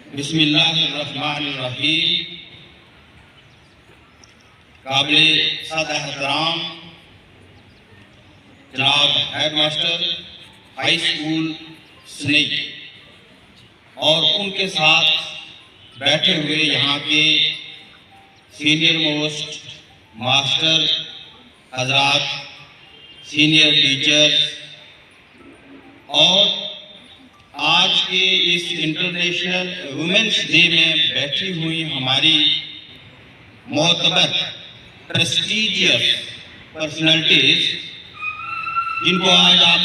बिस्मिल्लाहिर्रहमानिर्रहीम। काबिल सद एहतराम जनाब हेडमास्टर हाई स्कूल स्नेक और उनके साथ बैठे हुए यहाँ के सीनियर मोस्ट मास्टर हजरात, सीनियर टीचर्स और आज के इस इंटरनेशनल वुमेन्स डे में बैठी हुई हमारी मोतबर प्रेस्टीजियस पर्सनालिटीज, जिनको आज आप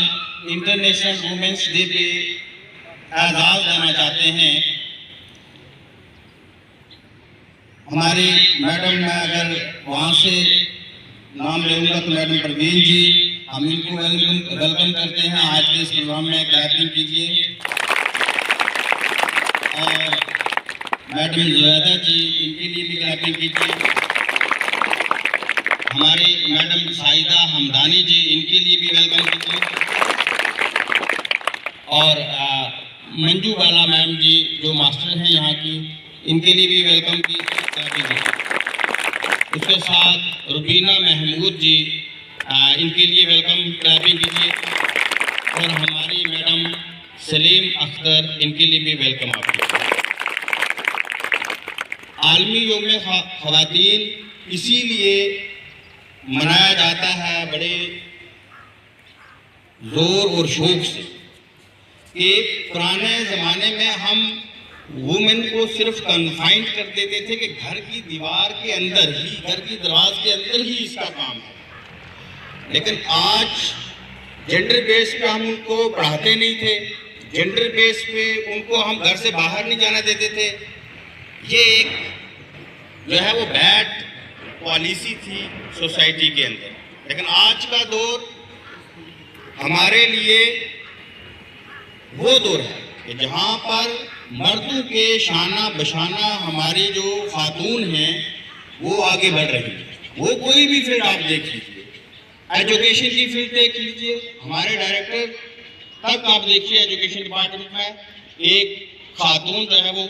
इंटरनेशनल वुमेन्स डे पे एजाज़ देना चाहते हैं। हमारी मैडम, मैं अगर वहाँ से नाम लूँगा तो मैडम परवीन जी, हम इनको वेलकम करते हैं आज के इस प्रोग्राम में। क्लैपिंग कीजिए। और मैडम जुवैदा जी, इनके लिए भी क्लैपिंग कीजिए। हमारी मैडम साइदा हमदानी जी, इनके लिए भी वेलकम कीजिए। और मंजू बाला मैम जी जो मास्टर हैं यहाँ की, इनके लिए भी वेलकम कीजिए। उसके साथ रुबीना महमूद जी, इनके लिए वेलकम क्लैपिंग कीजिए। और हमारी मैडम सलीम अख्तर, इनके लिए भी वेलकम आपके। आलमी यौम ख़वातीन इसीलिए मनाया जाता है बड़े जोर और शौक से कि पुराने ज़माने में हम वुमेन को सिर्फ कन्फाइंड कर देते थे कि घर की दीवार के अंदर ही, घर की दरवाज के अंदर ही इसका काम है। लेकिन आज जेंडर बेस पे हम उनको पढ़ाते नहीं थे, जेंडर बेस पे उनको हम घर से बाहर नहीं जाना देते थे। ये एक जो है वो बैड पॉलिसी थी सोसाइटी के अंदर। लेकिन आज का दौर हमारे लिए वो दौर है कि जहाँ पर मर्दों के शाना बशाना हमारी जो खातून हैं वो आगे बढ़ रही है। वो कोई भी फील्ड आप देख लीजिए, एजुकेशन की फील्ड देख लीजिए, हमारे डायरेक्टर तक आप देखिए एजुकेशन डिपार्टमेंट में एक खातून जो है वो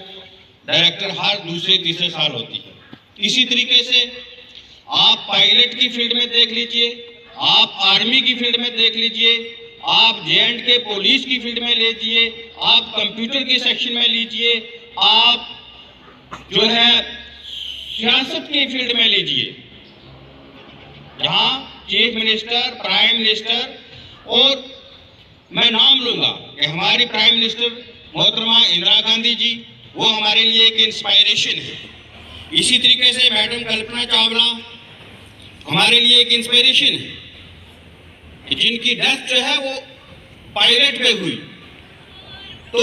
डायरेक्टर हर दूसरे तीसरे साल होती है। इसी तरीके से आप पायलट की फील्ड में देख लीजिए, आप आर्मी की फील्ड में देख लीजिए, आप J&K पुलिस की फील्ड में लीजिए, आप कंप्यूटर के सेक्शन में लीजिए, आप जो है सियासत की फील्ड में लीजिए, जहां चीफ मिनिस्टर, प्राइम मिनिस्टर, और मैं नाम लूंगा कि हमारी प्राइम मिनिस्टर मोहतरमा इंदिरा गांधी जी, वो हमारे लिए एक इंस्पायरेशन है। इसी तरीके से मैडम कल्पना चावला हमारे लिए एक इंस्पायरेशन है, जिनकी डेथ जो है वो पायलट पे हुई, तो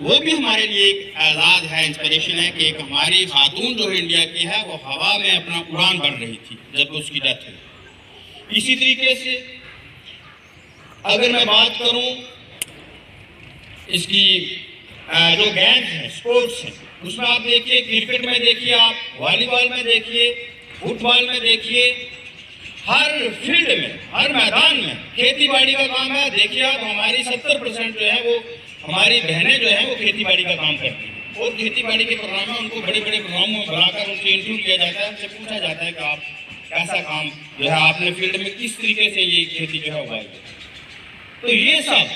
वो भी हमारे लिए एक एजाज़ है, इंस्पिरेशन है कि एक हमारी खातून जो इंडिया की है वो हवा में अपना उड़ान भर रही थी जब उसकी डेथ हुई। इसी तरीके से अगर मैं बात करूं इसकी जो गेम्स हैं, स्पोर्ट्स हैं, उसमें आप देखिए, क्रिकेट में देखिए, आप वॉलीबॉल में देखिए, फुटबॉल में देखिए, हर फील्ड में, हर मैदान में खेती बाड़ी का काम है। देखिए आप, हमारी 70% जो है वो हमारी बहनें जो है वो खेती बाड़ी का काम करती हैं। और खेती बाड़ी के प्रोग्राम में उनको बड़े बड़े प्रोग्रामों में बुलाकर उनसे इंटरव्यू किया जाता है, उनसे पूछा जाता है कि आप कैसा काम जो है आपने फील्ड में किस तरीके से ये खेती जो है उगाई। तो ये सब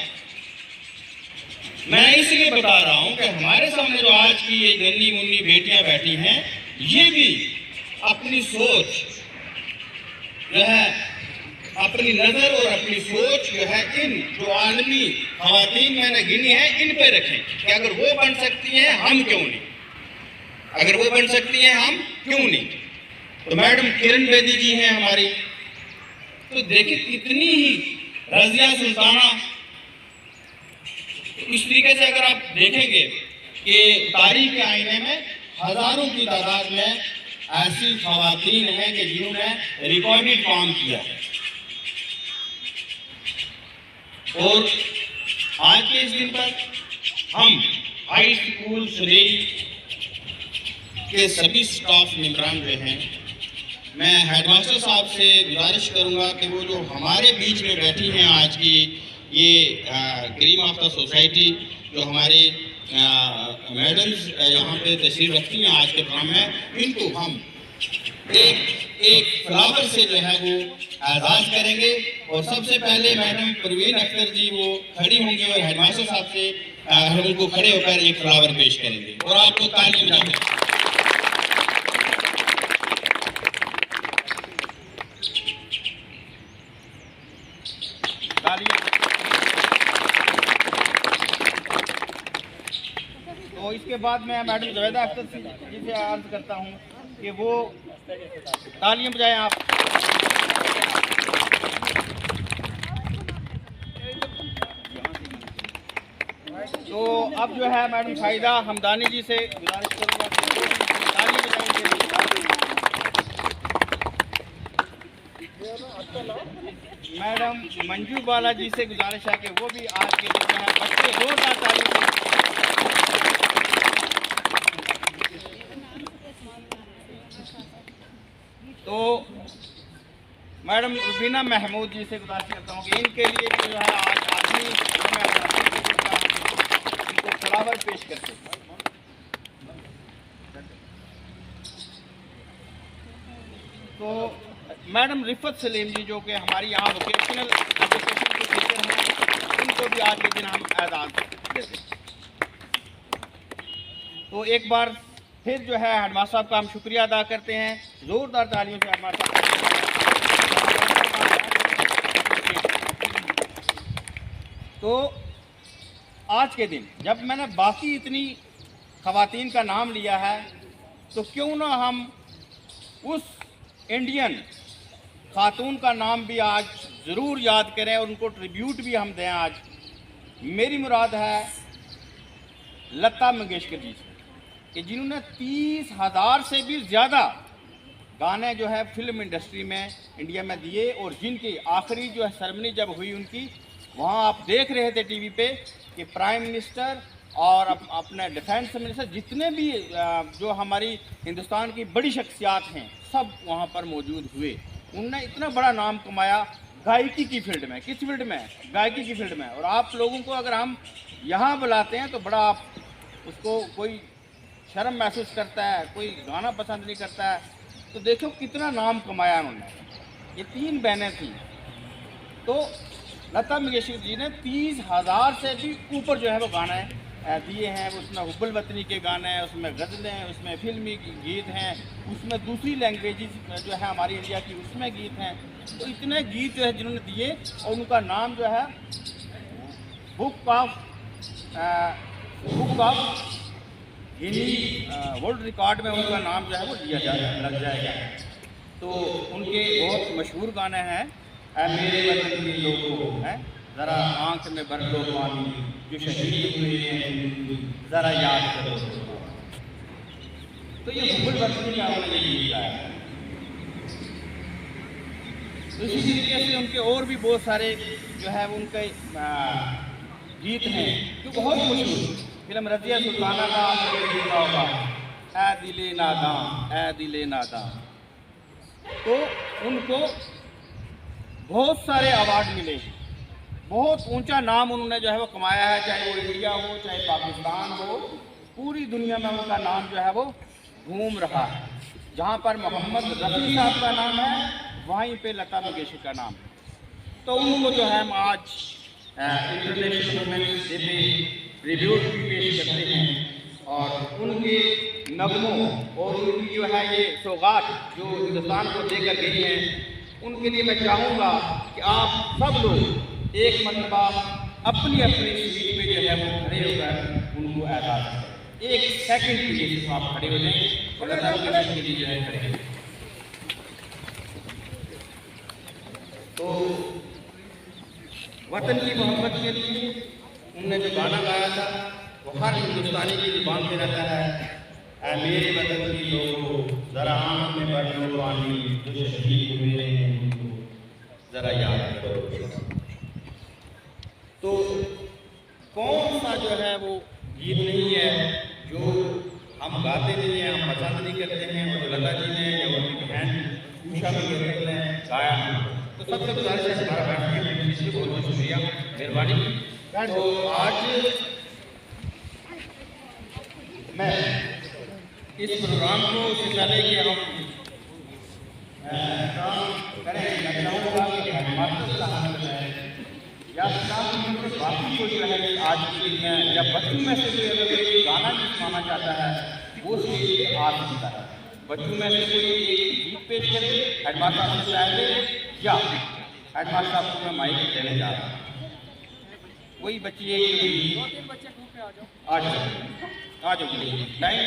मैं इसलिए बता रहा हूँ कि हमारे सामने जो आज की ये गन्नी मुन्नी बेटियां बैठी हैं, ये भी अपनी सोच जो है, अपनी नजर और अपनी सोच जो है इन जो आलमी ख़वातीन मैंने गिनी है इन पे रखें कि अगर वो बन सकती हैं हम क्यों नहीं, अगर वो बन सकती हैं हम क्यों नहीं। तो मैडम किरण बेदी जी हैं हमारी, तो देखिए कितनी ही रज़िया सुल्ताना। इस तरीके से अगर आप देखेंगे कि तारीख के आईने में हजारों की तादाद में ऐसी ख़वातीन हैं कि जिन्होंने रिकॉर्डेड काम किया। और आज के इस दिन पर हम हाई स्कूल सुरेई के सभी स्टाफ मेंबरान जो हैं, मैं हेडमास्टर साहब से गुजारिश करूंगा कि वो जो हमारे बीच में बैठी हैं आज की ये क्रीम ऑफ द सोसाइटी, जो हमारे मेडल्स यहाँ पे तशरीफ रखती हैं आज के प्रोग्राम में, इनको हम एक फ्लावर से जो है वो आगाज करेंगे। और सबसे पहले मैडम परवीन अख्तर जी वो खड़ी होंगी और हेडमास्टर साहब से हम उनको खड़े होकर एक फ्लावर पेश करेंगे और आपको ताली बजाएंगे। तो इसके बाद मैं मैडम जुबैदा अख्तर जी से अर्ज करता हूँ कि वो तालियां बजाएं आप। तो अब जो है मैडम फायदा हमदानी जी से गुजारिश करूँगा कि वो ताली बजाएंगे। मैडम मंजू बाला जी से गुजारिश है कि वो भी आज के दिन जो है बच्चे जोरदार ताली। तो मैडम रुबीना महमूद जी से गुजारिश करता हूँ कि इनके लिए भी जो है आज आदमी इनको फ्लावर पेश करते हैं। तो मैडम रिफत सलीम जी जो कि हमारी यहाँ वोकेशनल एजुकेशन के टीचर हैं, उनको भी आज के दिन हम एजाज़ देते हैं। तो एक बार फिर जो है हेडमास्टर साहब का हम शुक्रिया अदा करते हैं, ज़ोरदार तालियों से हेडमास्टर साहब। तो आज के दिन जब मैंने बाकी इतनी ख़वातीन का नाम लिया है तो क्यों ना हम उस इंडियन खातून का नाम भी आज ज़रूर याद करें और उनको ट्रिब्यूट भी हम दें। आज मेरी मुराद है लता मंगेशकर जी से कि जिन्होंने 30,000 से भी ज़्यादा गाने जो है फिल्म इंडस्ट्री में इंडिया में दिए और जिनकी आखिरी जो है सेरेमनी जब हुई उनकी, वहाँ आप देख रहे थे टीवी पे कि प्राइम मिनिस्टर और अपने डिफेंस मिनिस्टर जितने भी जो हमारी हिंदुस्तान की बड़ी शख्सियात हैं सब वहाँ पर मौजूद हुए। उनने इतना बड़ा नाम कमाया गायकी की फील्ड में। किस फील्ड में? गायकी की फील्ड में। और आप लोगों को अगर हम यहाँ बुलाते हैं तो बड़ा आप उसको कोई शर्म महसूस करता है, कोई गाना पसंद नहीं करता है। तो देखो कितना नाम कमाया उन्होंने। ये 3 बहनें थी। तो लता मंगेशकर जी ने 30,000 से भी ऊपर जो है वो गाने दिए हैं। उसमें हुब्बुल वतनी के गाने हैं, उसमें गज़लें हैं, उसमें फिल्मी गीत हैं, उसमें दूसरी लैंग्वेजेस जो है हमारी इंडिया की उसमें गीत हैं। तो इतने गीत जो है जिन्होंने दिए और उनका नाम जो है बुक ऑफ वर्ल्ड रिकॉर्ड में उनका नाम जो है वो लिया लग जाएगा। तो उनके बहुत मशहूर गाने हैं ऐ मेरे वतन के लोगों हैं, ज़रा आँख में भर लो पानी, जो शहीद हुए हैं ज़रा याद करो। तो ये हुब्बुल वतनी का उन्होंने गीत गाया। तो इसी तरीके से उनके और भी बहुत सारे जो है उनके गीत हैं जो बहुत मशहूर। फिल्म रज़िया सुल्ताना का गीत होगा ऐ दिले नादां, ऐ दिले नादां। तो उनको बहुत सारे अवार्ड मिले, बहुत ऊंचा नाम उन्होंने जो है वो कमाया है। चाहे वो इंडिया हो चाहे पाकिस्तान हो, पूरी दुनिया में उनका नाम जो है वो घूम रहा है। जहाँ पर मोहम्मद रफ़ी साहब का नाम है वहीं पे लता मंगेशकर का नाम है। तो उनको जो है हम आज इंटरनेशनल वुमेन्स डे पे ट्रिब्यूट भी पेश करते हैं और उनके नगमों और उनकी जो है ये सौगात जो हिंदुस्तान को देकर गई हैं, उनके लिए मैं चाहूँगा कि आप सब लोग एक मरतबा अपनी अपनी सीट पे जो है वो खड़े होकर उनको एजाज़ करें। 1 सेकंड के लिए तो आप खड़े हो जाएं और लता मंगेशकर के लिए जो है खड़े। तो वतन की मोहब्बत के लिए उन्होंने जो गाना गाया था वो हर हिंदुस्तानी की जुबान पे रहता है ऐ मेरे वतन की लोगों ज़रा आँख में भर लो पानी, जो शहीद हुए हैं उनको ज़रा याद करो। तो कौन सा जो है वो गीत नहीं है जो हम गाते नहीं हैं, हम पसंद नहीं करते हैं और लता जी ने या उनकी बहन उषा मंगेशकर ने गाया। तो सबसे गुजारिश है हमारा बैठने बहुत बहुत शुक्रिया, मेहरबानी। तो आज मैं इस प्रोग्राम को उससे पहले कि हम काम करें, मैं चाहूँगा कि हेडमास्टर साहब जो है या स्टाफ में बाकी कोई जो है आज के दिन में या बच्चों में से कोई अगर कोई गाना भी सुनाना चाहता है वो स्टेज पे आ सकता है। बच्चों में से कोई एक गीत पेश करे हेडमास्टर साहब से पहले, या हेडमास्टर साहब को मैं माइक देने जा रहा हूँ। वही बच्ची एक आ जाओ, आ जाओ टाइम।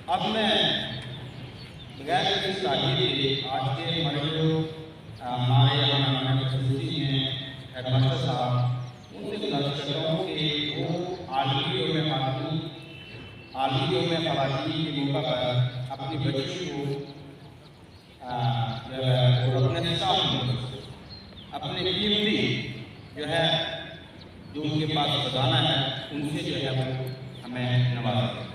अब मैं बगैर किसी ताकीद के आज के हमारे यहाँ खसूसी हैं हेडमास्टर साहब, उनसे गुजारिश करता हूँ कि वो आलमी में ख़वातीन के मौका पर अपनी बच्चियों को जो है वो अपने साथ अपने कीमती जो है जो उनके पास खजाना है उनसे जो है वो हमें नवाजें।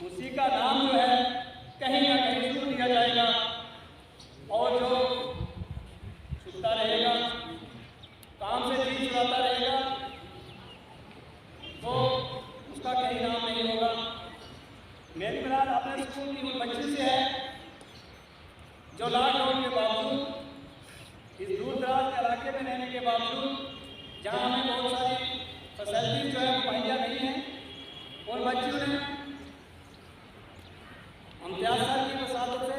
उसी का नाम जो है कहीं ना कहीं छू दिया जाएगा, और जो छूटता रहेगा, काम से चीज छुड़ाता रहेगा, तो उसका कहीं नाम नहीं होगा। मेरी मुराद अपने स्कूल की उन बच्ची से है जो लॉकडाउन के बावजूद, इस दूर दराज के इलाके में रहने के बावजूद, जहाँ हमें बहुत सारी फैसिलिटीज जो है मुहैया नहीं है, उन बच्चियों ने इम्तियाज साहब की वसादत से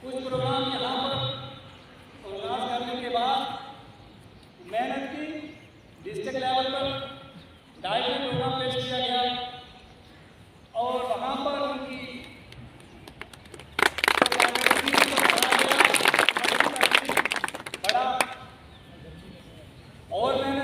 कुछ प्रोग्राम यहाँ पर ऑर्गेनाइज करने के बाद मेहनत की, डिस्ट्रिक्ट लेवल पर डायरी प्रोग्राम पेश किया गया और वहाँ पर उनकी बड़ा और मैंने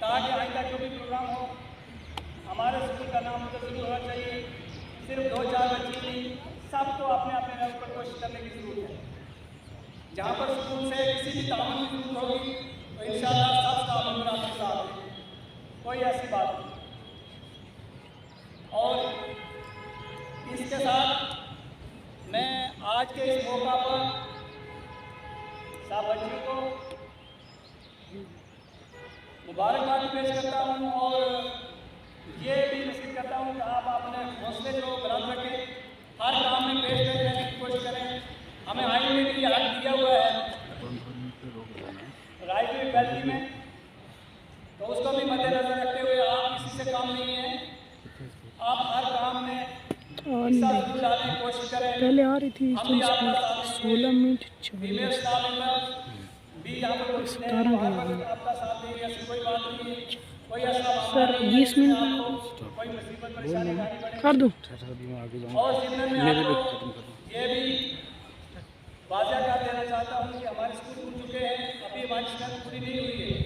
ताकि आइंदा जो भी प्रोग्राम हो हमारे स्कूल का नाम तो जरूर होना चाहिए। सिर्फ 2-4 बच्चे नहीं, सबको अपने अपने लेवल पर कोशिश करने की जरूरत है। जहाँ पर स्कूल से किसी भी ताउन की जरूरत होगी तो इंशाअल्लाह सब ताउन आपके साथ है, कोई ऐसी बात नहीं। और इसके साथ मैं आज के इस मौका पर सब बच्चों को मुबारकबाद पेश करता हूँ और ये भी नसीहत करता हूँ कि आप अपने हौसले को बुलंद रखें, हर काम में पेश करने की कोशिश करें। हमें आइन में भी हक दिया हुआ है राइट टू इक्वालिटी में, तो उसको भी मद्देनजर रखते हुए आप किसी से काम नहीं है, आप हर काम में हिस्सा जरूर डालने की कोशिश करें। पहले आ रही थी हम भी आपका साथ 16 मिनट फीमेल स्टाफ मेंबर भी यहाँ पर कुछ आपका साथ देंगे, ऐसी कोई बात नहीं है। कोई ऐसा सर 20 मिनट कोई मुसीबत परेशानी उठानी पड़े कर दूँ। और जिनमें मैं आपको ये भी वाज़ह कर देना चाहता हूँ कि हमारे स्कूल खुल चुके हैं, अभी हमारी स्ट्रेंथ पूरी नहीं हुई है।